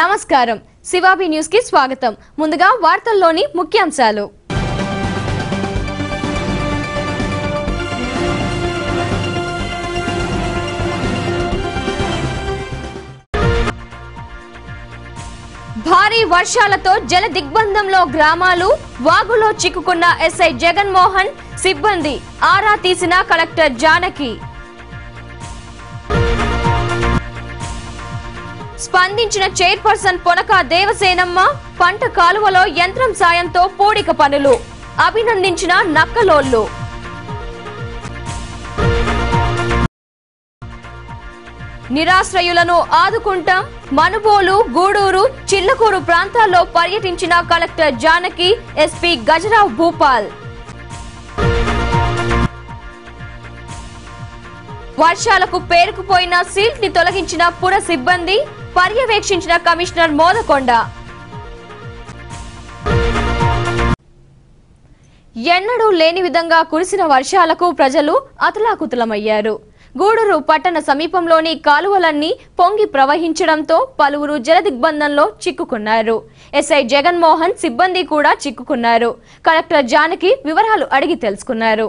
నమస్కారం శివాబి న్యూస్ కి స్వాగతం ముందుగా వార్తల్లోని ముఖ్యాంశాలు భారీ వర్షాలతో జల దిగ్బంధంలో గ్రామాలు వాగులో చిక్కుకున్న ఎస్ఐ జగన్మోహన్ సిబ్బంది ఆరా తీసిన కలెక్టర్ జానకి స్పందించిన చైర్పర్సన్ పొనక దేవసేనమ్మ పంట కాలువలో యంత్రం సాయంతో పూడిక పనులు అభినందించిన నక్కలోళ్లు నిరాశ్రయులను ఆదుకుంటాం మనుబోలు గూడూరు చిల్లకూరు ప్రాంతాల్లో పర్యటించిన కలెక్టర్ జానకి ఎస్పీ గజరావ్ భూపాల్ వర్షాలకు పేరుకుపోయిన సీల్ట్ ని తొలగించిన పుర సిబ్బంది పర్యవేక్షించిన కమిషనర్ మోదకొండ ఎన్నడూ లేని విధంగా కురిసిన వర్షాలకు ప్రజలు అతలాకుతలమయ్యారు. గూడూరు పట్టణ సమీపంలోని కాలువలన్నీ పొంగి ప్రవహించడంతో పలువురు జలదిగ్బంధంలో చిక్కుకున్నారు. ఎస్ఐ జగన్మోహన్ సిబ్బంది కూడా చిక్కుకున్నారు. కలెక్టర్ జానకి వివరాలు అడిగి తెలుసుకున్నారు.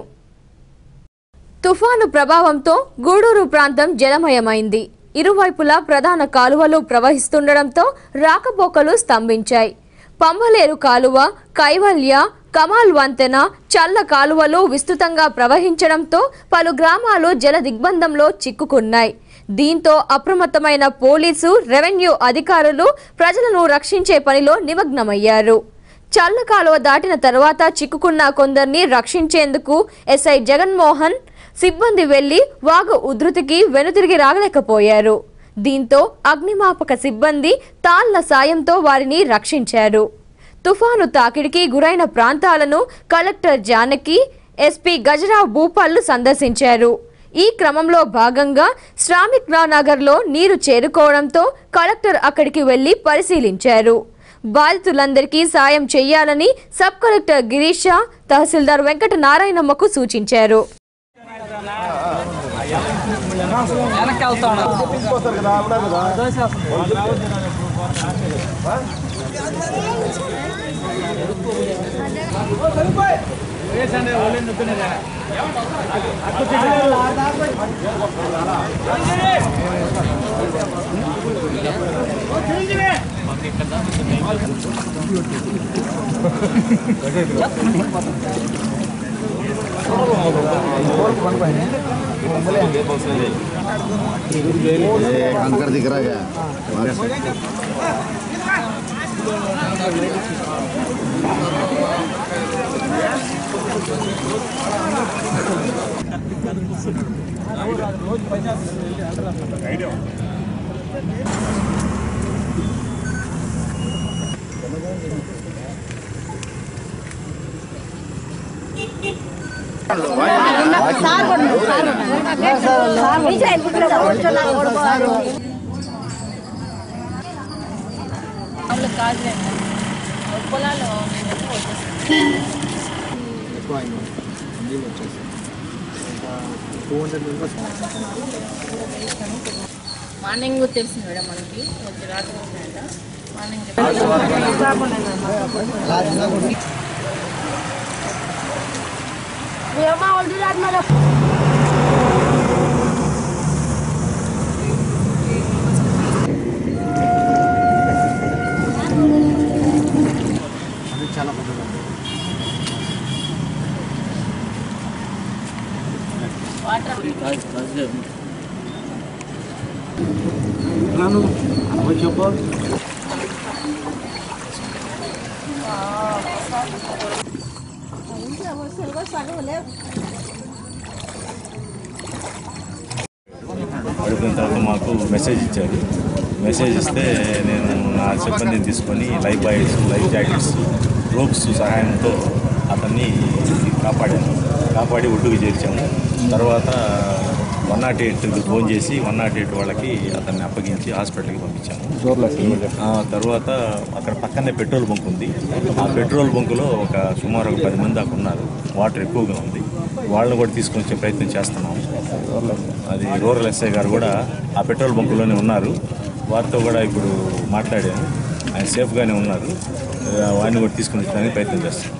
తుఫాను ప్రభావంతో గూడూరు ప్రాంతం జలమయమైంది. ఇరువైపులా ప్రధాన కాలువలు ప్రవహిస్తుండటంతో రాకపోకలు స్తంభించాయి. పంబలేరు కాలువ, కైవల్య, కమాల్ వంతెన, చల్ల కాలువలు విస్తృతంగా ప్రవహించడంతో పలు గ్రామాలు జల దిగ్బంధంలో చిక్కుకున్నాయి. దీంతో అప్రమత్తమైన పోలీసు, రెవెన్యూ అధికారులు ప్రజలను రక్షించే పనిలో నిమగ్నమయ్యారు. చల్ల కాలువ దాటిన తర్వాత చిక్కుకున్న కొందరిని రక్షించేందుకు ఎస్ఐ జగన్మోహన్ సిబ్బంది వెళ్లి వాగు ఉధృతికి వెనుతిరిగి రాగలేకపోయారు. దీంతో అగ్నిమాపక సిబ్బంది తాళ్ల సాయంతో వారిని రక్షించారు. తుఫాను తాకిడికి గురైన ప్రాంతాలను కలెక్టర్ జానకి, ఎస్పీ గజరావ్ భూపాల్ సందర్శించారు. ఈ క్రమంలో భాగంగా శ్రామిక్ నగర్లో నీరు చేరుకోవడంతో కలెక్టర్ అక్కడికి వెళ్లి పరిశీలించారు. బాధితులందరికీ సాయం చేయాలని సబ్ కలెక్టర్ గిరీష, తహసీల్దార్ వెంకట నారాయణమ్మకు సూచించారు. अंकर दिख रहा है మార్నింగ్ తెలిసింది మేడం మనకి రాత్రి మార్నింగ్ అడిగిన తర్వాత మాకు మెసేజ్ ఇచ్చారు. మెసేజ్ ఇస్తే నేను నా సిబ్బందిని తీసుకొని life boys, life jackets, ropes సహాయంతో అతన్ని కాపాడి ఒడ్డుకు చేర్చాము. తర్వాత 108కి ఫోన్ చేసి 108 వాళ్ళకి అతన్ని అప్పగించి హాస్పిటల్కి పంపించాము. తర్వాత అక్కడ పక్కనే పెట్రోల్ బంక్ ఉంది. ఆ పెట్రోల్ బంకులో సుమారు 10 మంది దాకా ఉన్నారు. వాటర్ ఎక్కువగా ఉంది. వాళ్ళని కూడా తీసుకొని వచ్చే ప్రయత్నం చేస్తున్నాం. అది రూరల్ ఎస్ఐ గారు కూడా ఆ పెట్రోల్ బంకులోనే ఉన్నారు. వారితో కూడా ఇప్పుడు మాట్లాడాను. ఆయన సేఫ్గానే ఉన్నారు. వారిని కూడా తీసుకుని వచ్చడానికి ప్రయత్నం చేస్తాను.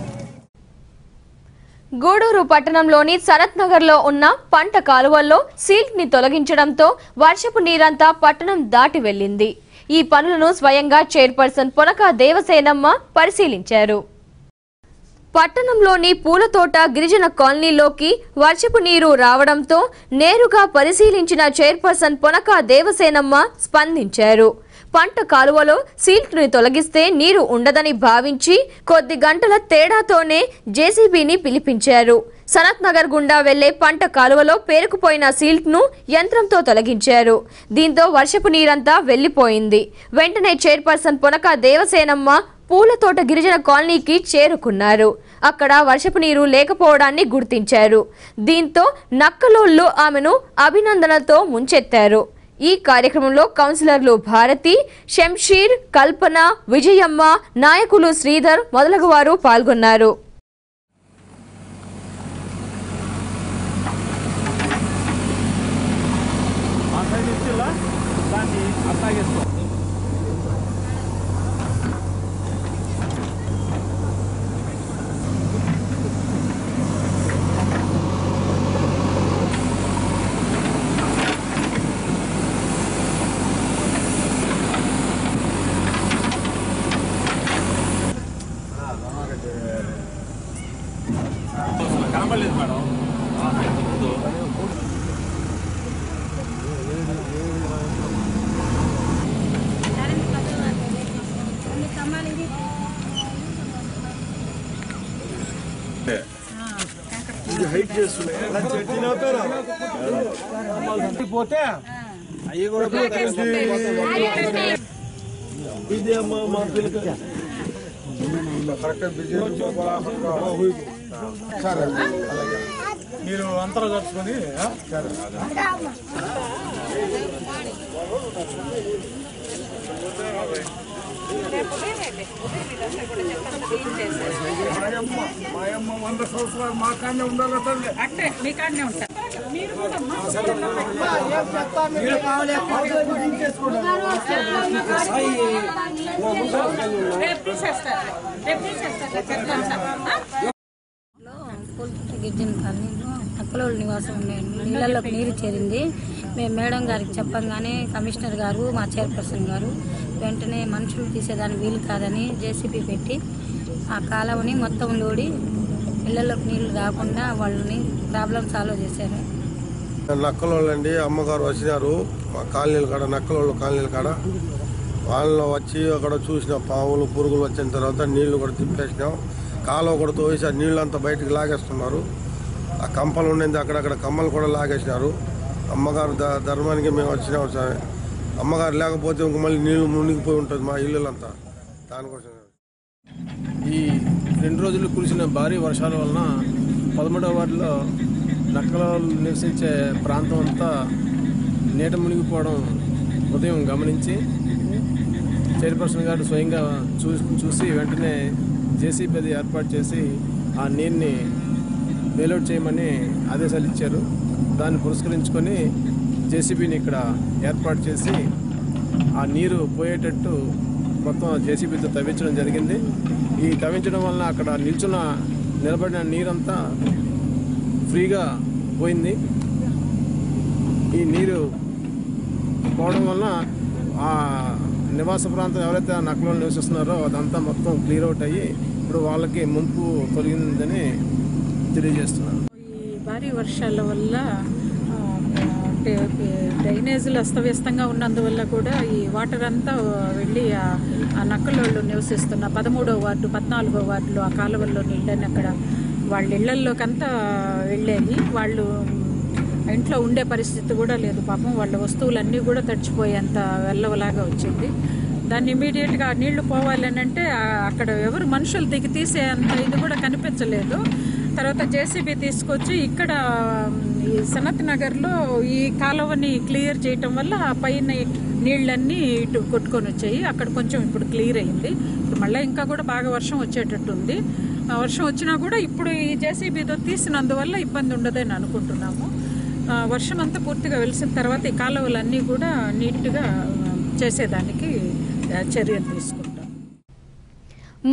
గూడూరు పట్టణంలోని సనత్ నగర్లో ఉన్న పంట కాలువల్లో సిల్ట్ ని తొలగించడంతో వర్షపు నీరంతా పట్టణం దాటి వెళ్లింది. ఈ పనులను స్వయంగా చైర్పర్సన్ పొనక దేవసేనమ్మ పరిశీలించారు. పట్టణంలోని పూలతోట గిరిజన కాలనీలోకి వర్షపు నీరు రావడంతో నేరుగా పరిశీలించిన చైర్పర్సన్ పొనక దేవసేనమ్మ స్పందించారు. పంట కాలువలో సిల్ట్ ని తొలగిస్తే నీరు ఉండదని భావించి కొద్ది గంటల తేడాతోనే జేసీబీని పిలిపించారు. సనత్ నగర్ గుండా వెళ్లే పంట కాలువలో పేరుకుపోయిన సిల్ట్ ను యంత్రంతో తొలగించారు. దీంతో వర్షపు నీరంతా వెళ్లిపోయింది. వెంటనే చైర్పర్సన్ పొనక దేవసేనమ్మ పూలతోట గిరిజన కాలనీకి చేరుకున్నారు. అక్కడ వర్షపు నీరు లేకపోవడాన్ని గుర్తించారు. దీంతో నక్కలోళ్లు ఆమెను అభినందనలతో ముంచెత్తారు. ఈ కార్యక్రమంలో కౌన్సిలర్లు భారతి, శంషీర్, కల్పన, విజయమ్మ, నాయకులు శ్రీధర్ మొదలగు వారు పాల్గొన్నారు. కనపడలేదు మేడం. పోతే అవి కూడా ఇది అమ్మ మా పిల్లకి కరెక్ట్ బిజీ సరే మీరు అంతరం జరుపుకొని సరే మాయమ్మ 100 సంవత్సరాలు మా కాడనే ఉండాలి తల్లి. అంటే మీ కాడనే ఉంటారు. మీరు కూడా గిరిజన కాలనీలో నక్కలోళ్ళ నివాసం ఉన్నాయండి. నీళ్ళలోకి నీరు చేరింది. మేము మేడం గారికి చెప్పంగానే కమిషనర్ గారు, మా చైర్పర్సన్ గారు వెంటనే మనుషులు తీసేదానికి వీలు కాదని జేసీబీ పెట్టి ఆ కాలువని మొత్తం లోడి ఇళ్లలోకి నీళ్లు రాకుండా వాళ్ళని ప్రాబ్లం సాల్వ్ చేశారు. నక్కలోళ్ళండి అమ్మగారు వచ్చినారు మా కాలనీల కాడ, నక్కలోళ్ళ కాలనీల కాడ. వాళ్ళలో వచ్చి అక్కడ చూసిన పాములు పురుగులు వచ్చిన తర్వాత నీళ్లు కూడా తిప్పేసినాం. కాలువ కూడా తోసి ఆ నీళ్ళంతా బయటకు లాగేస్తున్నారు. ఆ కంపలు ఉండింది అక్కడక్కడ కమ్మలు కూడా లాగేసినారు. అమ్మగారు ధర్మానికి మేము వచ్చినాం సార్. అమ్మగారు లేకపోతే ఇంక మళ్ళీ నీళ్లు మునిగిపోయి ఉంటుంది మా ఇల్లులంతా. దానికోసం ఈ 2 రోజులు కురిసిన భారీ వర్షాల వలన 13వ వార్డులో నక్కలు నివసించే ప్రాంతం అంతా నీట మునిగిపోవడం ఉదయం గమనించి చైర్పర్సన్ గారు స్వయంగా చూసి వెంటనే జేసీబీ అది ఏర్పాటు చేసి ఆ నీరుని బెయిలౌట్ చేయమని ఆదేశాలు ఇచ్చారు. దాన్ని పురస్కరించుకొని జేసీబీని ఇక్కడ ఏర్పాటు చేసి ఆ నీరు పోయేటట్టు మొత్తం జేసీబీతో తవ్వించడం జరిగింది. ఈ తవ్వించడం వలన అక్కడ నిలబడిన నీరంతా ఫ్రీగా పోయింది. ఈ నీరు పోవడం వలన ఆ నివాస ప్రాంతం ఎవరైతే ఆ నక్కలలో నివసిస్తున్నారో అదంతా మొత్తం క్లియర్ అవుట్ అయ్యి ఇప్పుడు వాళ్ళకి ముంపు తొలగిందని తెలియజేస్తున్నాను. ఈ భారీ వర్షాల వల్ల డ్రైనేజీలు అస్తవ్యస్తంగా ఉన్నందువల్ల కూడా ఈ వాటర్ అంతా వెళ్ళి ఆ నక్కలోళ్ళు నివసిస్తున్న 13వ వార్డు 14వ వార్డులో ఆ కాలువల్లో నీళ్ళని అక్కడ వాళ్ళ ఇళ్లల్లోకంతా వెళ్ళేది. వాళ్ళు ఇంట్లో ఉండే పరిస్థితి కూడా లేదు. పాపం వాళ్ళ వస్తువులన్నీ కూడా తడిచిపోయేంత వెల్లవలాగా వచ్చింది. దాన్ని ఇమీడియట్గా నీళ్లు పోవాలని అంటే అక్కడ ఎవరు మనుషులు దిగి తీసేంత ఇది కూడా కనిపించలేదు. తర్వాత జేసీబీ తీసుకొచ్చి ఇక్కడ ఈ సనత్ నగర్లో ఈ కాలువని క్లియర్ చేయటం వల్ల ఆ పైన నీళ్ళన్నీ ఇటు కొట్టుకొని వచ్చాయి. అక్కడ కొంచెం ఇప్పుడు క్లియర్ అయింది. ఇప్పుడు మళ్ళీ ఇంకా కూడా బాగా వర్షం వచ్చేటట్టు ఉంది. వర్షం వచ్చినా కూడా ఇప్పుడు ఈ జేసీబీతో తీసినందువల్ల ఇబ్బంది ఉండదని అనుకుంటున్నాము. వర్షం అంతా పూర్తిగా వెలిసిన తర్వాత ఈ కాలువలన్నీ కూడా నీట్గా చేసేదానికి చర్యలు తీసుకుంటాం.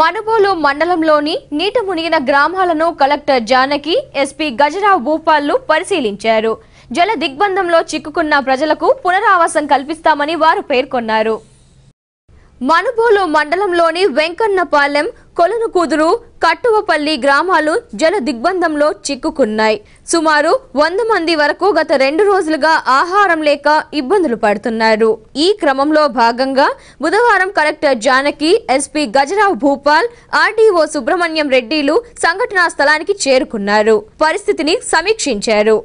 మనుబోలు మండలంలోని నీట మునిగిన గ్రామాలను కలెక్టర్ జానకి, ఎస్పీ గజరావు భూపాల్లు పరిశీలించారు. జల దిగ్బంధంలో చిక్కుకున్న ప్రజలకు పునరావాసం కల్పిస్తామని వారు పేర్కొన్నారు. మనుబోలు మండలంలోని వెంకన్నపాలెం, కొలనుకుదురు, కట్టువపల్లి గ్రామాలు జల దిగ్బంధంలో చిక్కుకున్నాయి. సుమారు 100 మంది వరకు గత 2 రోజులుగా ఆహారం లేక ఇబ్బందులు పడుతున్నారు. ఈ క్రమంలో భాగంగా బుధవారం collector Janaki, SP Gajarao Bhupal, RDO Subrahmanyam రెడ్డిలు సంఘటనా స్థలానికి చేరుకున్నారు. పరిస్థితిని సమీక్షించారు.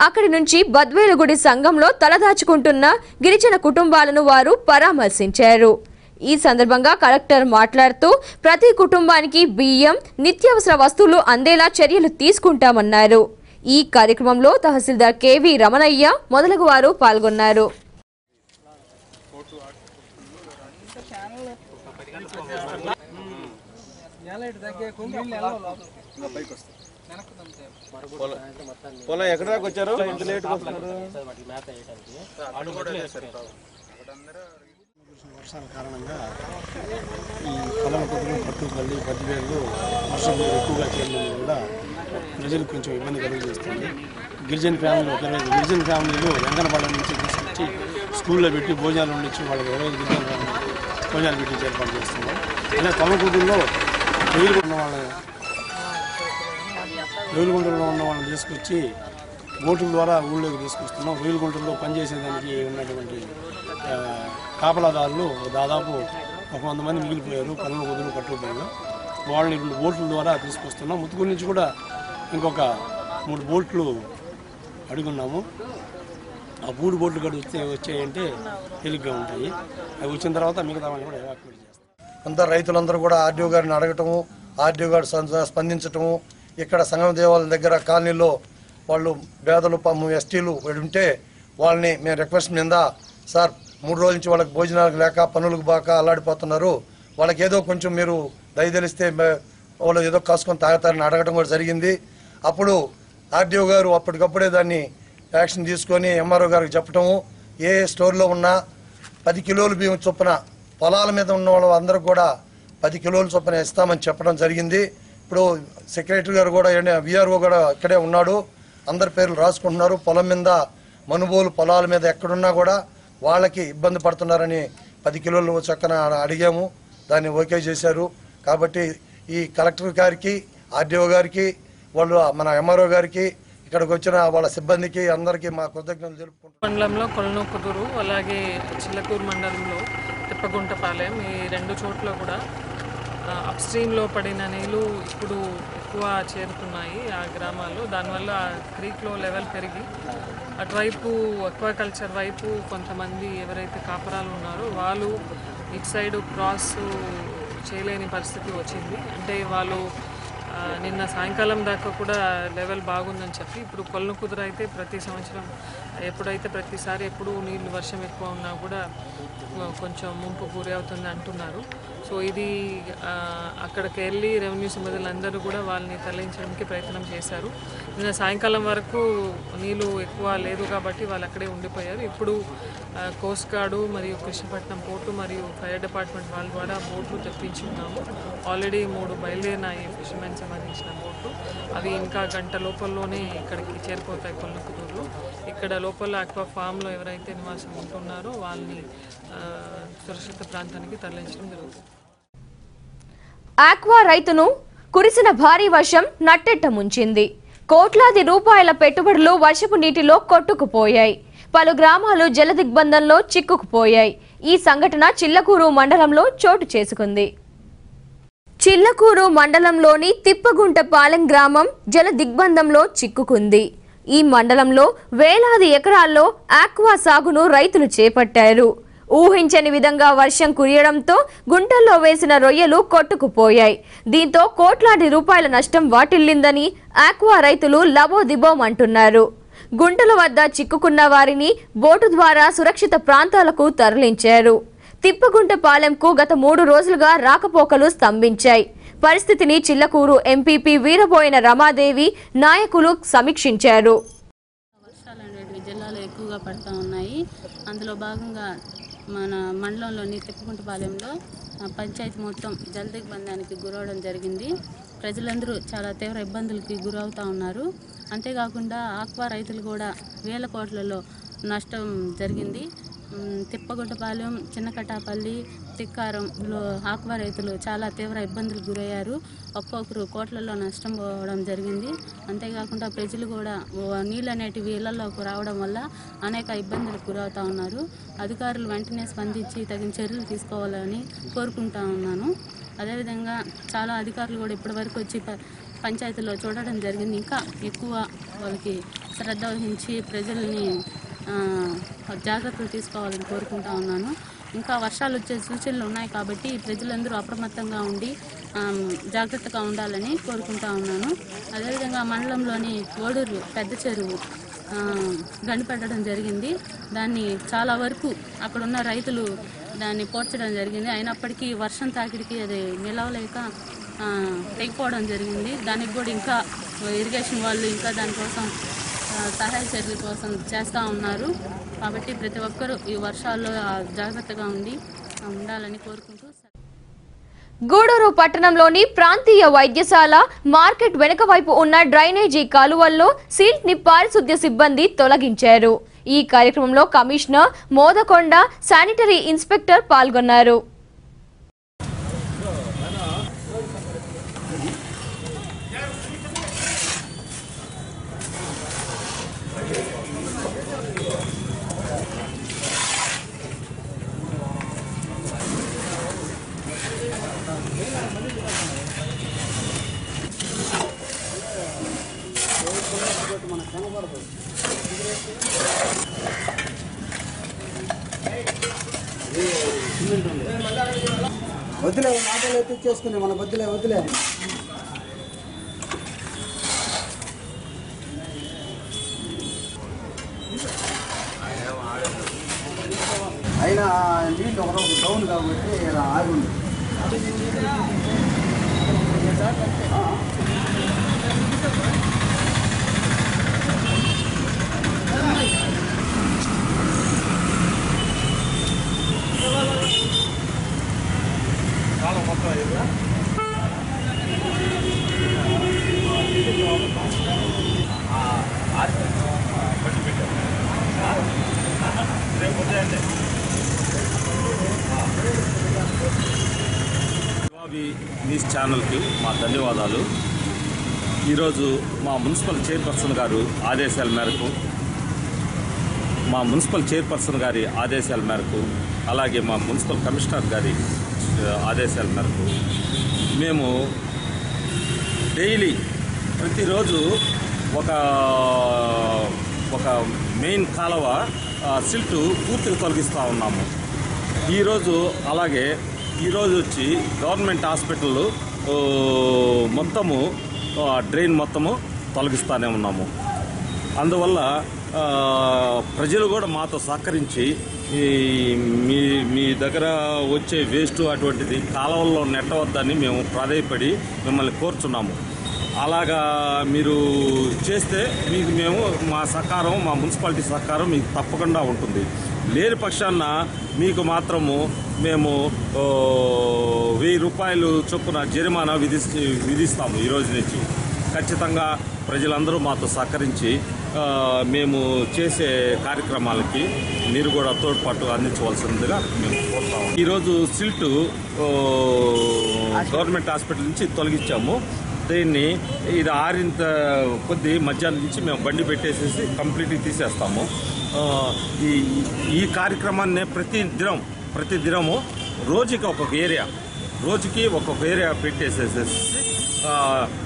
అక్కడి నుంచి బద్వేలుగుడి సంఘంలో తలదాచుకుంటున్న గిరిజన కుటుంబాలను వారు పరామర్శించారు. ఈ సందర్భంగా కలెక్టర్ మాట్లాడుతూ ప్రతి కుటుంబానికి బియ్యం, నిత్యావసర వస్తువులు అందేలా చర్యలు తీసుకుంటామన్నారు. ఈ కార్యక్రమంలో తహసీల్దార్ కేవి రమణయ్య మొదలగు వారు పాల్గొన్నారు. పొలం ఎక్కడ దాకా వచ్చారు? ఇంత లేట్ వర్షాల కారణంగా ఈ పొలం కుదురు, పట్టుపల్లి, బద్వేళ్ళు వర్షం ఎక్కువగా చేయడం కూడా ప్రజలకు కొంచెం ఇబ్బంది కలుగజేస్తుంది. గిరిజన ఫ్యామిలీలు వెంకనపాలెం నుంచి తీసుకొచ్చి స్కూల్లో పెట్టి భోజనాలు ఉండిచ్చి వాళ్ళకి 25 గిరిజన భోజనాలు పెట్టి ఏర్పాటు చేస్తున్నాం. అలా పొలం కుదురులో రేవులగుంటలో ఉన్న వాళ్ళని తీసుకొచ్చి బోటుల ద్వారా ఊళ్ళోకి తీసుకొస్తున్నాం. రేవులగుంటలో పనిచేసేదానికి ఉన్నటువంటి కాపలాదారులు దాదాపు 100 మంది మిగిలిపోయారు. కళ్ళు కుదురు కట్టుబడిలో వాళ్ళని 2 బోట్ల ద్వారా తీసుకొస్తున్నాం. ముత్తుకూరు నుంచి కూడా ఇంకొక 3 బోట్లు అడుగున్నాము. ఆ 3 బోట్లు కూడా వచ్చాయంటే తేలిగ్గా ఉంటాయి. అవి వచ్చిన తర్వాత మిగతా వాళ్ళని కూడా ఎవాక్యువేట్ చేస్తాం. అంతా రైతులందరూ కూడా ఆర్డీఓ గారిని అడగటము, ఆర్డీఓ గారు స్పందించటము, ఇక్కడ సంగమ దేవాలయం దగ్గర కాలనీలో వాళ్ళు పేదలు ఎస్టీలు ఉంటే వాళ్ళని మేము రిక్వెస్ట్ మీద, సార్ 3 రోజుల నుంచి వాళ్ళకి భోజనాలకు లేక పనులకు బాక అల్లాడిపోతున్నారు, వాళ్ళకి ఏదో కొంచెం మీరు దయదలిస్తే వాళ్ళు ఏదో కాసుకొని తాగుతారని అడగడం కూడా జరిగింది. అప్పుడు ఆర్డీఓ గారు అప్పటికప్పుడే దాన్ని యాక్షన్ తీసుకొని ఎంఆర్ఓ గారికి చెప్పటము, ఏ స్టోర్లో ఉన్నా 10 కిలోలు బియ్యం చొప్పున పొలాల మీద ఉన్న వాళ్ళు అందరికి కూడా 10 కిలోల చొప్పున ఇస్తామని చెప్పడం జరిగింది. ఇప్పుడు సెక్రటరీ గారు కూడా విఆర్ఓ కూడా ఇక్కడే ఉన్నాడు, అందరి పేర్లు రాసుకుంటున్నారు. పొలం మీద మనుబోలు పొలాల మీద ఎక్కడున్నా కూడా వాళ్ళకి ఇబ్బంది పడుతున్నారని 10 కిలోలు చక్కన అడిగాము, దాన్ని ఓకే చేశారు. కాబట్టి ఈ కలెక్టర్ గారికి, ఆర్డీఓ గారికి, వాళ్ళు మన ఎంఆర్ఓ గారికి, ఇక్కడికి వచ్చిన వాళ్ళ సిబ్బందికి అందరికీ మా కృతజ్ఞతలు తెలుపుకుంటున్నాం. మండలంలో కొలనుకుదురు, అలాగే చిల్లకూరు మండలంలో తిప్పగుంటపాలెం, ఈ 2 చోట్ల కూడా అప్స్ట్రీమ్లో పడిన నీళ్ళు ఇప్పుడు ఎక్కువ చేరుతున్నాయి ఆ గ్రామాల్లో. దానివల్ల క్రీక్లో లెవెల్ పెరిగి అటువైపు అక్వాకల్చర్ వైపు కొంతమంది ఎవరైతే కాపరాలు ఉన్నారో వాళ్ళు ఇటు సైడ్ క్రాస్ చేయలేని పరిస్థితి వచ్చింది. అంటే వాళ్ళు నిన్న సాయంకాలం దాకా కూడా లెవెల్ బాగుందని చెప్పి, ఇప్పుడు కొలనుకుదురు అయితే ప్రతి సంవత్సరం ప్రతిసారి ఎప్పుడు నీళ్ళు వర్షం ఎక్కువ ఉన్నా కూడా కొంచెం ముంపు గురి అవుతుంది అంటున్నారు. సో ఇది అక్కడికి వెళ్ళి రెవెన్యూ సిబ్బందులందరూ కూడా వాళ్ళని తరలించడానికి ప్రయత్నం చేశారు. నిన్న సాయంకాలం వరకు నీళ్ళు ఎక్కువ లేదు కాబట్టి వాళ్ళు అక్కడే ఉండిపోయారు. ఇప్పుడు కోస్ట్ గార్డు మరియు కృష్ణపట్నం పోర్టు మరియు ఫైర్ డిపార్ట్మెంట్ వాళ్ళ ద్వారా బోట్లు తెప్పించి ఉన్నాము. ఆల్రెడీ 3 బయలుదేరినాయి ఫిషర్మెన్ సంబంధించిన బోట్లు. అవి ఇంకా గంట లోపలలోనే ఇక్కడికి చేరిపోతాయి కొలనుకుదురులో. ఇక్కడ లోపల అక్వా ఫామ్లో ఎవరైతే నివాసం ఉంటున్నారో వాళ్ళని సురక్షిత ప్రాంతానికి తరలించడం జరుగుతుంది. ఆక్వా రైతును కురిసిన భారీ వర్షం నట్టెట్ట ముంచింది. కోట్లాది రూపాయల పెట్టుబడులు వర్షపు నీటిలో కొట్టుకుపోయాయి. పలు గ్రామాలు జల దిగ్బంధంలో చిక్కుకుపోయాయి. ఈ సంఘటన చిల్లకూరు మండలంలో చోటు చేసుకుంది. చిల్లకూరు మండలంలోని తిప్పగుంటపాలెం గ్రామం జల దిగ్బంధంలో చిక్కుకుంది. ఈ మండలంలో వేలాది ఎకరాల్లో ఆక్వా సాగును రైతులు చేపట్టారు. ఊహించని విధంగా వర్షం కురియడంతో గుంటల్లో వేసిన రొయ్యలు కొట్టుకుపోయాయి. దీంతో కోట్లాది రూపాయల నష్టం వాటిల్లిందని ఆక్వా రైతులు లబోదిబోమంటున్నారు. గుంటల వద్ద చిక్కుకున్న వారిని బోటు ద్వారా సురక్షిత ప్రాంతాలకు తరలించారు. తిప్పగుంటపాలెంకు గత 3 రోజులుగా రాకపోకలు స్తంభించాయి. పరిస్థితిని చిల్లకూరు ఎంపీపీ వీరబోయిన రమాదేవి నాయకులు సమీక్షించారు. వర్షాలు అనేవి జిల్లాలో ఎక్కువగా పడుతూ ఉన్నాయి. అందులో భాగంగా మన మండలంలోని తిప్పకుంటపాలెంలో పంచాయతీ మొత్తం జలదిగ్బంధానికి గురవడం జరిగింది. ప్రజలందరూ చాలా తీవ్ర ఇబ్బందులకి గురవుతూ ఉన్నారు. అంతేకాకుండా ఆక్వా రైతులు కూడా వేల కోట్లలో నష్టం జరిగింది. తిప్పగుంటపాలెం, చిన్నకటాపల్లి, తిక్కారంలో ఆక్వా రైతులు చాలా తీవ్ర ఇబ్బందులకు గురయ్యారు. ఒక్కొక్కరు కోట్లలో నష్టం పోవడం జరిగింది. అంతేకాకుండా ప్రజలు కూడా నీళ్ళు అనేటివి ఇళ్లలోకి రావడం వల్ల అనేక ఇబ్బందులకు గురవుతూ ఉన్నారు. అధికారులు వెంటనే స్పందించి తగిన చర్యలు తీసుకోవాలని కోరుకుంటా ఉన్నాను. అదేవిధంగా చాలా అధికారులు కూడా ఇప్పటివరకు వచ్చి పంచాయతీలో చూడడం జరిగింది. ఇంకా ఎక్కువ వాళ్ళకి శ్రద్ధ వహించి ప్రజల్ని జాగ్రత్తలు తీసుకోవాలని కోరుకుంటా ఉన్నాను. ఇంకా వర్షాలు వచ్చే సూచనలు ఉన్నాయి కాబట్టి ప్రజలందరూ అప్రమత్తంగా ఉండి జాగ్రత్తగా ఉండాలని కోరుకుంటా ఉన్నాను. అదేవిధంగా మండలంలోని ఓడూరు పెద్ద చెరువు గండిపెట్టడం జరిగింది. దాన్ని చాలా వరకు అక్కడున్న రైతులు దాన్ని పోడ్చడం జరిగింది. అయినప్పటికీ వర్షం తాకిడికి అది నిలవలేక తెగిపోవడం జరిగింది. దానికి కూడా ఇంకా ఇరిగేషన్ వాళ్ళు ఇంకా దానికోసం సహాయ చర్యల కోసం చేస్తూ ఉన్నారు. కాబట్టి ప్రతి ఒక్కరూ ఈ వర్షాల్లో జాగ్రత్తగా ఉండాలని కోరుకుంటూ. గూడూరు పట్టణంలోని ప్రాంతీయ వైద్యశాల మార్కెట్ వెనుక వైపు ఉన్న డ్రైనేజీ కాలువల్లో సిల్ట్ ని పారిశుద్ధ్య సిబ్బంది తొలగించారు. ఈ కార్యక్రమంలో కమిషనర్ మోదకొండ, శానిటరీ ఇన్స్పెక్టర్ పాల్గొన్నారు. వదిలే మాటలు ఎత్తిచ్చేసుకుని మన వదిలే అయినా నీళ్ళు ఒకరోజు డౌన్ కాబట్టి ఆగుంది. న్యూస్ ఛానల్కి మా ధన్యవాదాలు. ఈరోజు మా మున్సిపల్ చైర్పర్సన్ గారు ఆదేశాల మేరకు అలాగే మా మున్సిపల్ కమిషనర్ గారి ఆదేశాల మేరకు మేము డైలీ ప్రతిరోజు ఒక మెయిన్ కాలువ సిల్ట్ పూర్తిగా తొలగిస్తూ ఉన్నాము. ఈరోజు వచ్చి గవర్నమెంట్ హాస్పిటల్ మొత్తము డ్రైన్ మొత్తము తొలగిస్తూనే ఉన్నాము. అందువల్ల ప్రజలు కూడా మాతో సహకరించి మీ దగ్గర వచ్చే వేస్ట్ అటువంటిది కాలువల్లో నెట్టవద్దని మేము ప్రాధేయపడి మిమ్మల్ని కోరుచున్నాము. అలాగా మీరు చేస్తే మీకు మా సహకారం, మా మున్సిపాలిటీ సహకారం మీకు తప్పకుండా ఉంటుంది. లేని పక్షాన మీకు మాత్రము మేము 1000 రూపాయలు చొప్పున జరిమానా విధిస్తాము. ఈరోజు నుంచి ఖచ్చితంగా ప్రజలందరూ మాతో సహకరించి మేము చేసే కార్యక్రమాలకి మీరు కూడా తోడ్పాటు అందించవలసిందిగా మేము కోరుతాము. ఈరోజు సిల్ట్ గవర్నమెంట్ హాస్పిటల్ నుంచి తొలగించాము. దీన్ని ఇది ఆరింత కొద్ది మధ్యాహ్నం నుంచి మేము బండి పెట్టేసేసి కంప్లీట్గా తీసేస్తాము. ఈ కార్యక్రమాన్ని ప్రతి దినము రోజుకి ఒక్కొక్క ఏరియా పెట్టేసేసేసి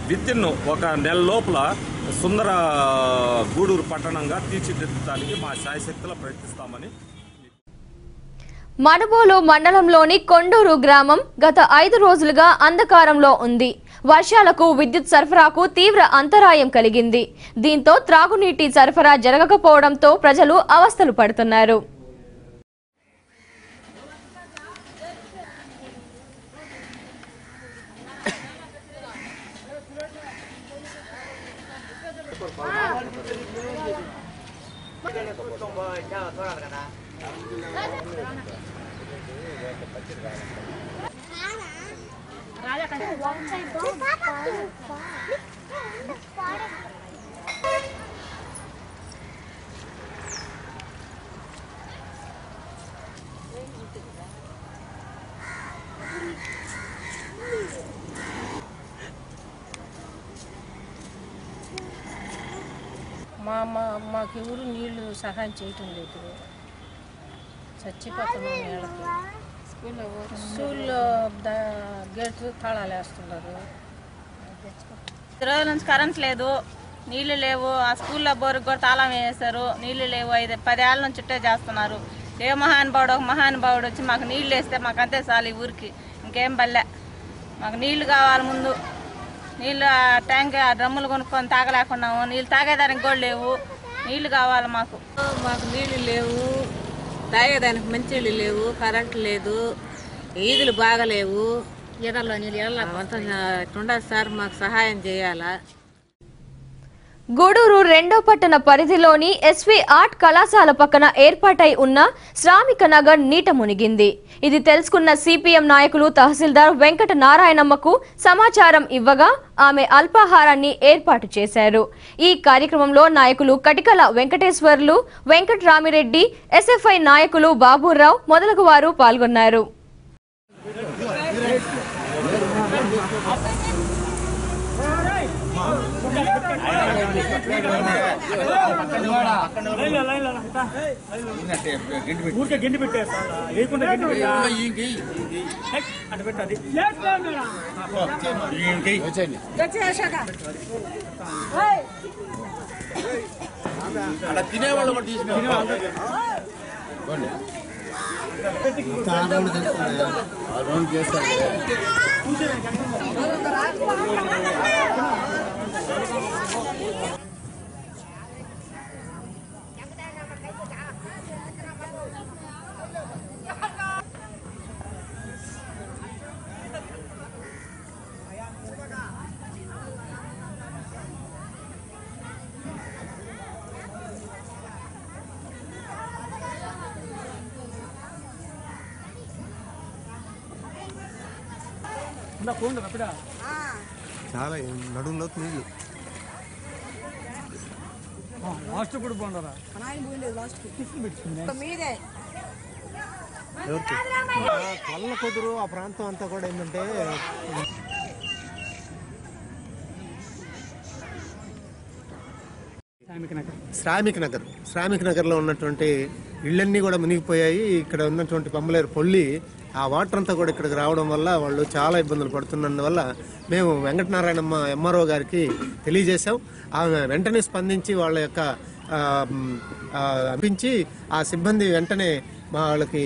వితిన్ ఒక నెల లోపల సుందర గూడూరు పట్టణంగా తీర్చిదిద్దడానికి మా శాయశక్తిలో ప్రయత్నిస్తామని. మనుబోలు మండలంలోని కొండూరు గ్రామం గత 5 రోజులుగా అంధకారంలో ఉంది. వర్షాలకు విద్యుత్ సరఫరాకు తీవ్ర అంతరాయం కలిగింది. దీంతో త్రాగునీటి సరఫరా జరగకపోవడంతో ప్రజలు అవస్థలు పడుతున్నారు. మాకు ఎవరు నీళ్లు సహాయం చేయటం లేదు, చచ్చిపోతున్నాం నీళ్ళకి. స్కూల్లో గేట్ తాళాలు వేస్తున్నారు. రోజుల నుంచి కరెంట్ లేదు, నీళ్లు లేవు. ఆ స్కూల్లో బోరుకు కూడా తాళం వేస్తారు, నీళ్లు లేవు. 10 ఏళ్ళ నుంచి చుట్టే చేస్తున్నారు. ఏ మహానుభావుడు వచ్చి మాకు నీళ్లు వేస్తే మాకు అంతే చాలు. ఈ ఊరికి ఇంకేం బల్లే. మాకు నీళ్లు కావాలి ముందు. నీళ్ళు ట్యాంక్ డ్రమ్ములు కొనుక్కొని తాగలేకున్నాము. నీళ్ళు తాగేదానికి కూడా లేవు. నీళ్లు కావాలి మాకు. నీళ్లు లేవు, తాగేదానికి మంచినీళ్ళు లేవు, కరెంటు లేదు, ఈదులు బాగలేవు. ఈదల్లో నీళ్ళు ఉండాలి సార్, మాకు సహాయం చేయాలా. గూడూరు 2వ పట్టణ పరిధిలోని ఎస్వి ఆర్ట్ కళాశాల పక్కన ఏర్పాటై ఉన్న శ్రామిక నగర్ నీట మునిగింది. ఇది తెలుసుకున్న సిపిఎం నాయకులు తహసీల్దార్ వెంకట నారాయణమ్మకు సమాచారం ఇవ్వగా ఆమె అల్పాహారాన్ని ఏర్పాటు చేశారు. ఈ కార్యక్రమంలో నాయకులు కటికల వెంకటేశ్వర్లు, వెంకటరామిరెడ్డి, ఎస్ఎఫ్ఐ నాయకులు బాబురావు మొదలగు వారు పాల్గొన్నారు. తినేవాళ్ళు కూడా తీసుకున్నారు. చాలా నడుములో నీళ్ళు లాస్ట్ కూడా బాగుండరా కళ్ళ కుదురు ఆ ప్రాంతం అంతా కూడా ఏంటంటే శ్రామిక్ నగర్లో ఉన్నటువంటి ఇళ్ళన్నీ కూడా మునిగిపోయాయి. ఇక్కడ ఉన్నటువంటి పంబలేరు పొల్లి ఆ వాటర్ అంతా కూడా ఇక్కడికి రావడం వల్ల వాళ్ళు చాలా ఇబ్బందులు పడుతున్నందువల్ల మేము వెంకటనారాయణమ్మ ఎంఆర్ఓ గారికి తెలియజేశాం. ఆమె వెంటనే స్పందించి వాళ్ళ యొక్క అనిపించి ఆ సిబ్బంది వెంటనే వాళ్ళకి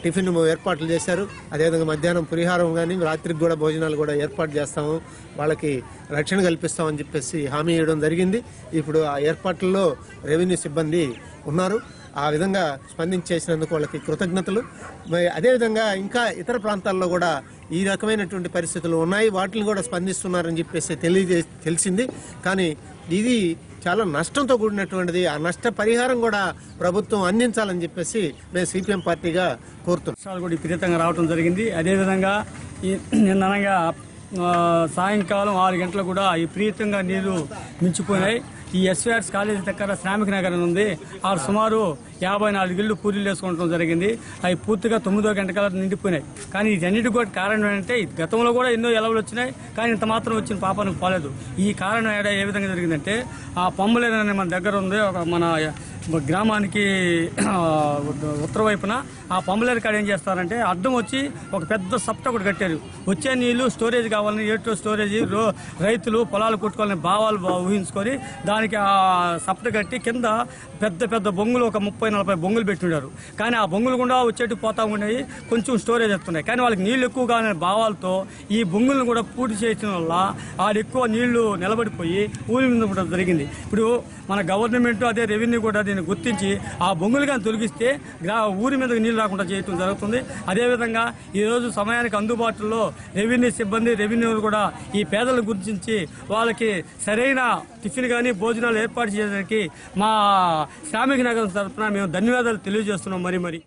టిఫిన్ ఏర్పాట్లు చేశారు. అదేవిధంగా మధ్యాహ్నం పులిహారం కానీ రాత్రికి కూడా భోజనాలు కూడా ఏర్పాటు చేస్తాము, వాళ్ళకి రక్షణ కల్పిస్తామని చెప్పేసి హామీ ఇవ్వడం జరిగింది. ఇప్పుడు ఆ ఏర్పాట్లలో రెవెన్యూ సిబ్బంది ఉన్నారు. ఆ విధంగా స్పందించేసినందుకు వాళ్ళకి కృతజ్ఞతలు. అదేవిధంగా ఇంకా ఇతర ప్రాంతాల్లో కూడా ఈ రకమైనటువంటి పరిస్థితులు ఉన్నాయి, వాటిని కూడా స్పందిస్తున్నారని చెప్పేసి తెలిసింది. కానీ ఇది చాలా నష్టంతో కూడినటువంటిది. ఆ నష్ట పరిహారం కూడా ప్రభుత్వం అందించాలని చెప్పేసి మేము సిపిఎం పార్టీగా కోరుతున్నాం. కూడా విపరీతంగా రావడం జరిగింది. అదేవిధంగా నిన్ననగా సాయంకాలం 6 గంటలకు కూడా విపరీతంగా నీరు మించిపోయినాయి. ఈ ఎస్విఆర్స్ కాలేజీ దగ్గర శ్రామిక నగర్ ఉంది. ఆ సుమారు 54 ఇళ్ళు పూరీలు వేసుకోవడం జరిగింది. అవి పూర్తిగా 9వ గంట కల్లా నిండిపోయినాయి. కానీ ఇదన్నిటి కూడా కారణం ఏంటంటే గతంలో కూడా ఎన్నో ఎలవలు వచ్చినాయి, కానీ ఇంత మాత్రం వచ్చిన పాపానికి పోలేదు. ఈ కారణం ఏ విధంగా జరిగిందంటే ఆ పంబలేరు అనే మన దగ్గర ఉంది, మన గ్రామానికి ఉత్తర వైపున ఆ పంబలేరు కాడ ఏం చేస్తారంటే అడ్డం వచ్చి ఒక పెద్ద సప్ట ఒకటి కట్టారు. వచ్చే నీళ్లు స్టోరేజ్ కావాలని ఏటో స్టోరేజ్ రైతులు పొలాలు కొట్టుకోవాలని భావాలు ఊహించుకొని దానికి ఆ సప్ట కట్టి కింద పెద్ద పెద్ద బొంగులు ఒక 30-40 బొంగులు పెట్టున్నారు. కానీ ఆ బొంగులు కూడా వచ్చేట్టు పోతా ఉన్నాయి, కొంచెం స్టోరేజ్ వస్తున్నాయి. కానీ వాళ్ళకి నీళ్లు ఎక్కువగా భావాలతో ఈ బొంగులను కూడా పూర్తి చేయడం వల్ల ఎక్కువ నీళ్లు నిలబడిపోయి ఊరి మీద జరిగింది. ఇప్పుడు మన గవర్నమెంట్ అదే రెవెన్యూ కూడా దీన్ని గుర్తించి ఆ బొంగులు కానీ తొలగిస్తే ఊరి మీద నీళ్లు రాకుండా చేయడం జరుగుతుంది. అదేవిధంగా ఈరోజు సమయానికి అందుబాటులో రెవెన్యూ సిబ్బంది రెవెన్యూ కూడా ఈ పేదలను గుర్తించి వాళ్ళకి సరైన టిఫిన్ కానీ భోజనాలు ఏర్పాటు చేయడానికి మా శ్రామిక నగరం తరఫున మేము ధన్యవాదాలు తెలియజేస్తున్నాం. మరి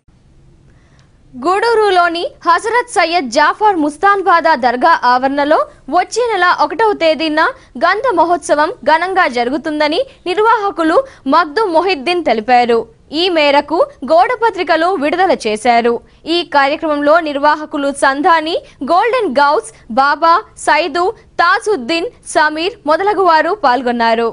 గూడూరులోని హజరత్ సయ్యద్ జాఫర్ ముస్తాన్బాదా దర్గా ఆవరణలో వచ్చే నెల 1వ తేదీన గంధ మహోత్సవం ఘనంగా జరుగుతుందని నిర్వాహకులు మగ్దుమ్ మొహిద్దీన్ తెలిపారు. ఈ మేరకు గోడ పత్రికలు విడుదల చేశారు. ఈ కార్యక్రమంలో నిర్వాహకులు సంధాని, గోల్డెన్ గౌస్, బాబా, సైదు, తాజుద్దీన్, సమీర్ మొదలగు వారు పాల్గొన్నారు.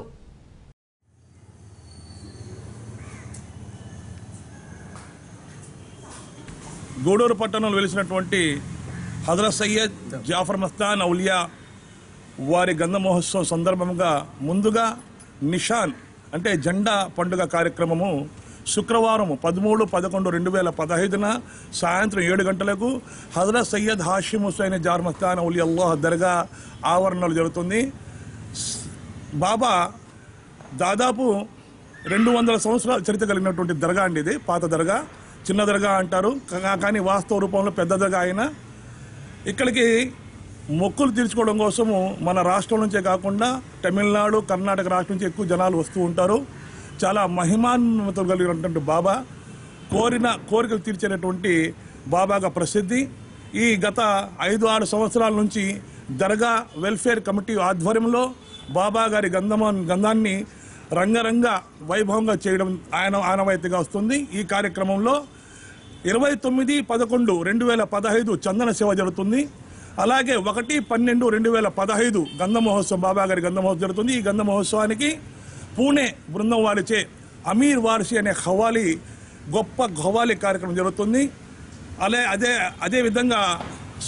గూడూరు పట్టణంలో వెలిసినటువంటి హజరత్ సయ్యద్ జాఫర్ మస్తాన్ ఔలియా వారి గంధ మహోత్సవం సందర్భంగా ముందుగా నిషాన్ అంటే జెండా పండుగ కార్యక్రమము శుక్రవారం 13/11/2015 సాయంత్రం 7 గంటలకు హజరత్ సయ్యద్ హాషిమ్ హుసైన్ జాఫర్ మస్తాన్ ఔలియా అల్లాహ్ దర్గా ఆవరణలో జరుగుతుంది. బాబా దాదాపు 200 సంవత్సరాల చరిత్ర కలిగినటువంటి దర్గా అండి. ఇది పాత దర్గా, చిన్న దర్గా అంటారు కానీ వాస్తవ రూపంలో పెద్ద దర్గా అయినా ఇక్కడికి మొక్కులు తీర్చుకోవడం కోసము మన రాష్ట్రం నుంచే కాకుండా తమిళనాడు, కర్ణాటక రాష్ట్రం నుంచి ఎక్కువ జనాలు వస్తూ ఉంటారు. చాలా మహిమాన్వితం కలిగినటువంటి బాబా, కోరికలు తీర్చేటటువంటి బాబాగా ప్రసిద్ధి. ఈ గత 5-6 సంవత్సరాల నుంచి దర్గా వెల్ఫేర్ కమిటీ ఆధ్వర్యంలో బాబా గారి గంధాన్ని రంగరంగ వైభవంగా చేయడం ఆనవాయితీగా వస్తుంది. ఈ కార్యక్రమంలో 29/11/2015 చందన సేవ జరుగుతుంది. అలాగే 1/12/2015 గంధ మహోత్సవం, బాబా గారి గంధ మహోత్సవం జరుగుతుంది. ఈ గంధ మహోత్సవానికి పూణే బృందం వారిచే అమీర్ వార్షి అనే గొప్ప ఖవాలి కార్యక్రమం జరుగుతుంది. అదే విధంగా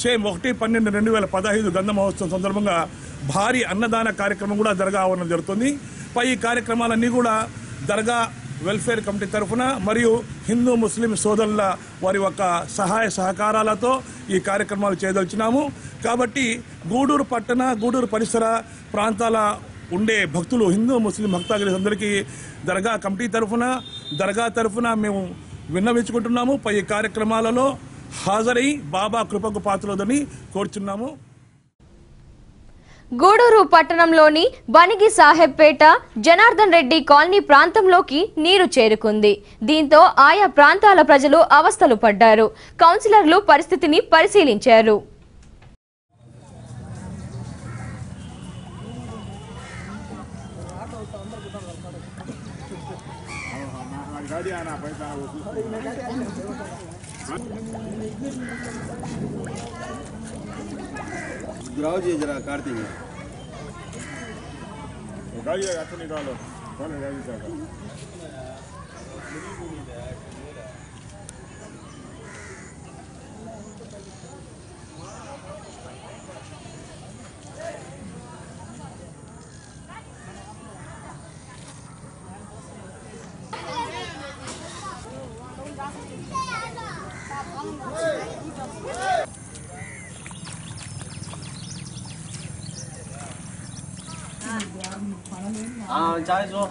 సేమ్ 1/12/2015 గంధ మహోత్సవం సందర్భంగా భారీ అన్నదాన కార్యక్రమం కూడా దర్గా ఆవరణ జరుగుతుంది. ఈ కార్యక్రమాలన్నీ కూడా దర్గా వెల్ఫేర్ కమిటీ తరఫున మరియు హిందూ ముస్లిం సోదరుల వారి యొక్క సహాయ సహకారాలతో ఈ కార్యక్రమాలు చేయదలిచినాము. కాబట్టి గూడూరు పట్టణ, గూడూరు పరిసర ప్రాంతాల ఉండే భక్తులు, హిందూ ముస్లిం భక్తాదులందరికీ దర్గా కమిటీ తరఫున మేము విన్నవించుకుంటున్నాము. ఈ కార్యక్రమాలలో హాజరై బాబా కృపకు పాత్రలని కోరుచున్నాము. గూడూరు పట్టణంలోని బనిగి సాహెబ్పేట జనార్దన్ రెడ్డి కాలనీ ప్రాంతంలోకి నీరు చేరుకుంది. దీంతో ఆయా ప్రాంతాల ప్రజలు అవస్థలు పడ్డారు. కౌన్సిలర్లు పరిస్థితిని పరిశీలించారు. ग्राउजी जरा कार्तिक गाड़ी अच्छा निकालो कौन गाड़ी का चाय जोड़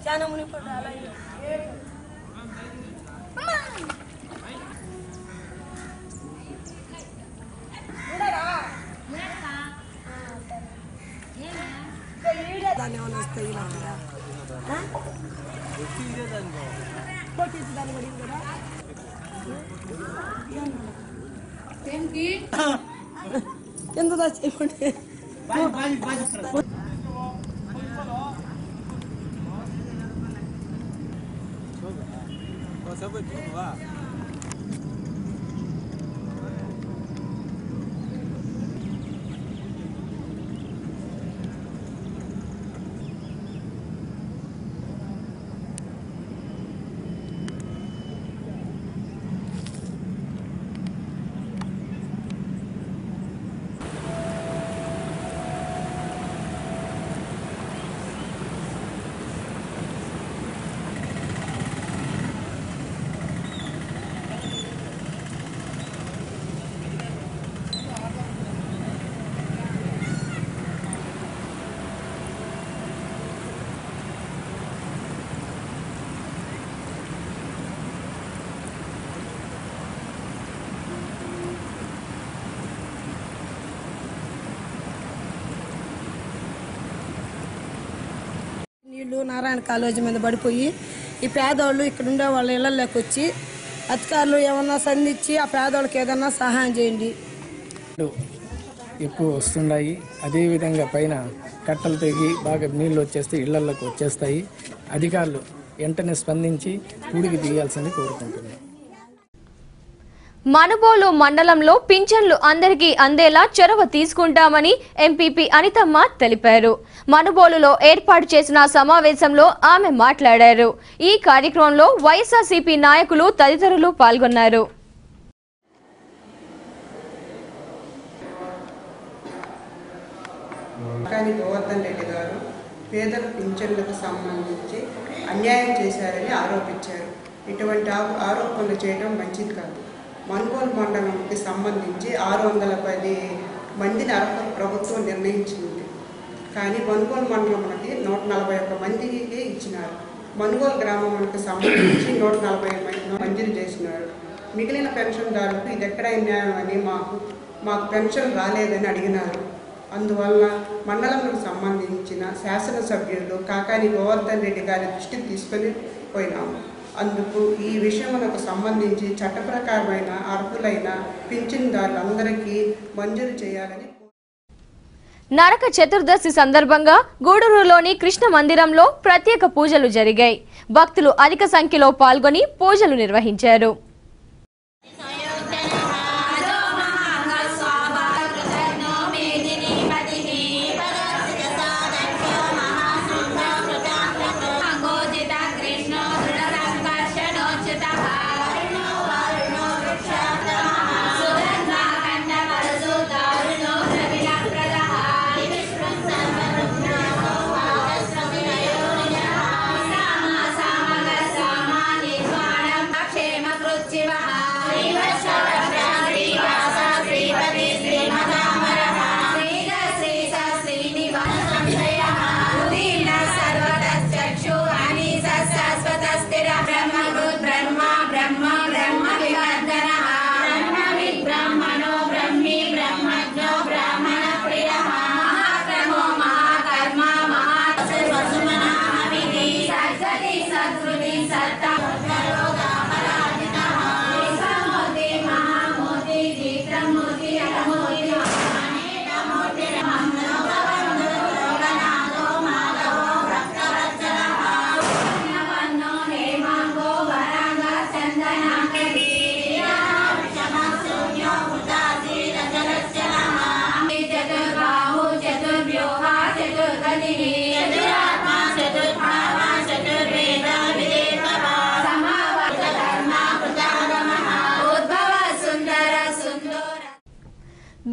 చాలా మునిపడాలి దాన్ని ఏమైనా వస్తాయి దాన్ని పడింది కదా ఎంత దాచేయండి सब क्यों हुआ నీళ్లు నారాయణ కాలేజీ మీద పడిపోయి ఈ పేదవాళ్ళు ఇక్కడ ఉండే వాళ్ళ ఇళ్లలోకి వచ్చి అధికారులు ఏమన్నా సంధించి ఆ పేదవాళ్ళకి ఏదన్నా సహాయం చేయండి. ఎక్కువ వస్తున్నాయి. అదేవిధంగా పైన కట్టలు తెగి బాగా నీళ్ళు వచ్చేస్తే ఇళ్లలోకి వచ్చేస్తాయి. అధికారులు వెంటనే స్పందించి పూడికి తీయాల్సింది కోరుకుంటున్నాం. మనుబోలు మండలంలో పింఛన్లు అందరికీ అందేలా చొరవ తీసుకుంటామని ఎంపీపీ అనితమ్మ తెలిపారు. మనుబోలులో ఏర్పాటు చేసిన సమావేశంలో ఆమె మాట్లాడారు. ఈ కార్యక్రమంలో వైఎస్ఆర్సీపీ నాయకులు తదితరులు పాల్గొన్నారు. గోవర్ధన్ రెడ్డి గారు పేదల పింఛన్లకు సంబంధించి అన్యాయం చేశారని ఆరోపించారు. ఇటువంటి ఆరోపణలు చేయడం మంచిది కాదు. మనుగోలు మండలంకి సంబంధించి 610 మందిని అర్హత ప్రభుత్వం నిర్ణయించింది. కానీ మనుగోలు మండలంకి 141 మందికి ఇచ్చినారు. మనుగోలు గ్రామానికి సంబంధించి 140 మంజూరు చేసినారు. మిగిలిన పెన్షన్దారులకు ఇది ఎక్కడ న్యాయం అని మాకు పెన్షన్ రాలేదని అడిగినారు. అందువల్ల మండలంకు సంబంధించిన శాసనసభ్యులు కాకాని గోవర్ధన్ రెడ్డి గారి దృష్టికి తీసుకొని పోయినాము. అందుకు ఈ విషయములకు సంబంధించి చట్ట ప్రకారమైన అర్హులైన పింఛన్దారులందరికీ మంజూరు చేయాలని. నరక చతుర్దశి సందర్భంగా గూడూరులోని కృష్ణ మందిరంలో ప్రత్యేక పూజలు జరిగాయి. భక్తులు అధిక సంఖ్యలో పాల్గొని పూజలు నిర్వహించారు.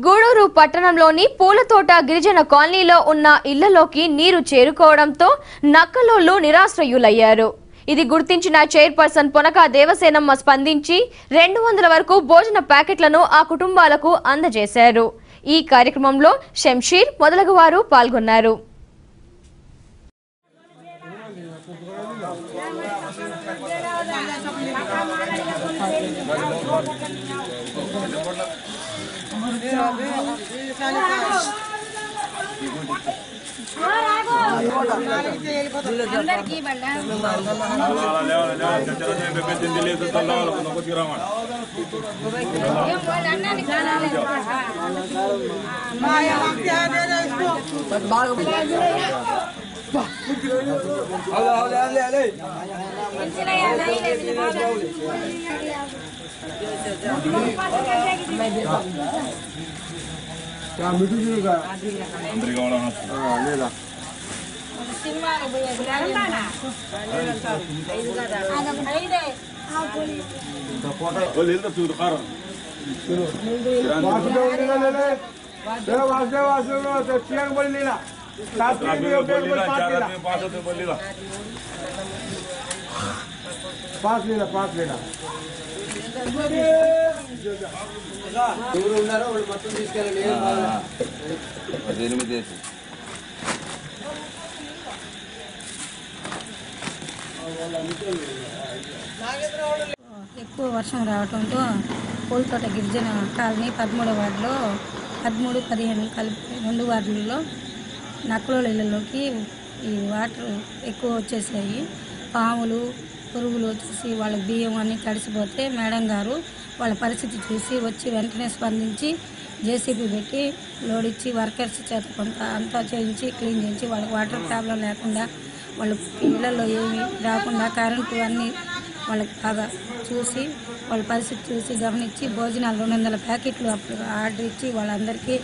గూడూరు పట్టణంలోని పూలతోట గిరిజన కాలనీలో ఉన్న ఇళ్లలోకి నీరు చేరుకోవడంతో నక్కలోళ్లు నిరాశ్రయులయ్యారు. ఇది గుర్తించిన చైర్పర్సన్ పొనక దేవసేనమ్మ స్పందించి 200 వరకు భోజన ప్యాకెట్లను ఆ కుటుంబాలకు అందజేశారు. ఈ కార్యక్రమంలో షంషీర్ మొదలగువారు పాల్గొన్నారు. ఎక్కువ వర్షం రావడంతో పూలతోట గిరిజన కాలనీ 13వ వార్డులో 13, 15 కలిపి 2 వార్డులలో నక్కలోళ్ళ ఇళ్లలోకి ఈ వాటర్ ఎక్కువ వచ్చేసాయి. పాములు పురుగులు వచ్చేసి వాళ్ళ బియ్యం అన్నీ తడిసిపోతే మేడం గారు వాళ్ళ పరిస్థితి చూసి వచ్చి వెంటనే స్పందించి జేసీబీ పెట్టి లోడిచ్చి వర్కర్స్ చేత కొంత అంతా చేయించి క్లీన్ చేయించి వాళ్ళకి వాటర్ ప్రాబ్లం లేకుండా వాళ్ళ ఇళ్లలో ఏమి రాకుండా కరెంటు అన్నీ వాళ్ళకి బాగా చూసి వాళ్ళ పరిస్థితి చూసి గమనించి భోజనాలు 200 ప్యాకెట్లు అప్పుడు ఆర్డర్ ఇచ్చి వాళ్ళందరికీ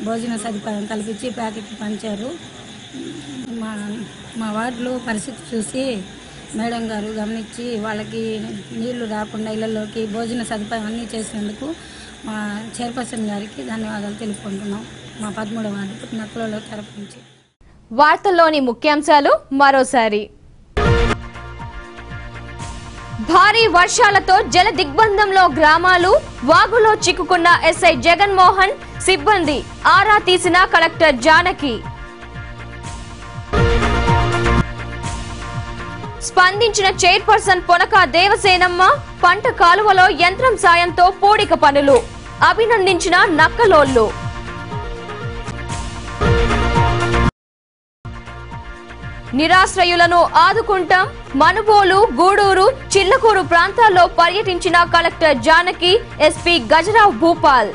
భోజన సదుపాయం కల్పించి ప్యాకెట్లు పంచారు. మా వార్డులో పరిస్థితి చూసి మేడం గారు గమనించి వాళ్ళకి నీళ్లు రాకుండా ఇళ్లలోకి భోజన సదుపాయం అన్నీ చేసినందుకు మా చైర్పర్సన్ గారికి ధన్యవాదాలు తెలుపుకుంటున్నాం. మా 13వ వార్డు నక్కలలో తరపు నుంచి. వార్తల్లోని ముఖ్యాంశాలు మరోసారి. భారీ వర్షాలతో జల దిగ్బంధంలో గ్రామాలు, వాగులో చిక్కుకున్న ఎస్ఐ జగన్మోహన్, సిబ్బంది ఆరా తీసిన కలెక్టర్ జానకి. స్పందించిన చైర్పర్సన్ పొనక దేవసేనమ్మ, పంట కాలువలో యంత్రం సాయంతో పూడిక పనులు, అభినందించిన నక్కలోళ్లు. నిరాశ్రయులను ఆదుకుంటాం, మనుబోలు, గూడూరు, చిల్లకూరు ప్రాంతాల్లో పర్యటించిన కలెక్టర్ జానకి, ఎస్పీ గజరావ్ భూపాల్.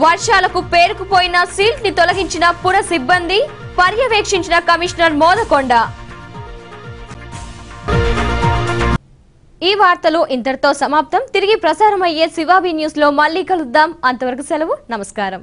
వర్షాలకు పేరుకుపోయిన సీల్ట్ ని తొలగించిన పుర సిబ్బంది, పర్యవేక్షించిన కమిషనర్ మోదకొండ. ఈ వార్తలు ఇంతటితో సమాప్తం. తిరిగి ప్రసారమయ్యే శివాబీ న్యూస్ లో మళ్ళీ కలుద్దాం. అంతవరకు సెలవు. నమస్కారం.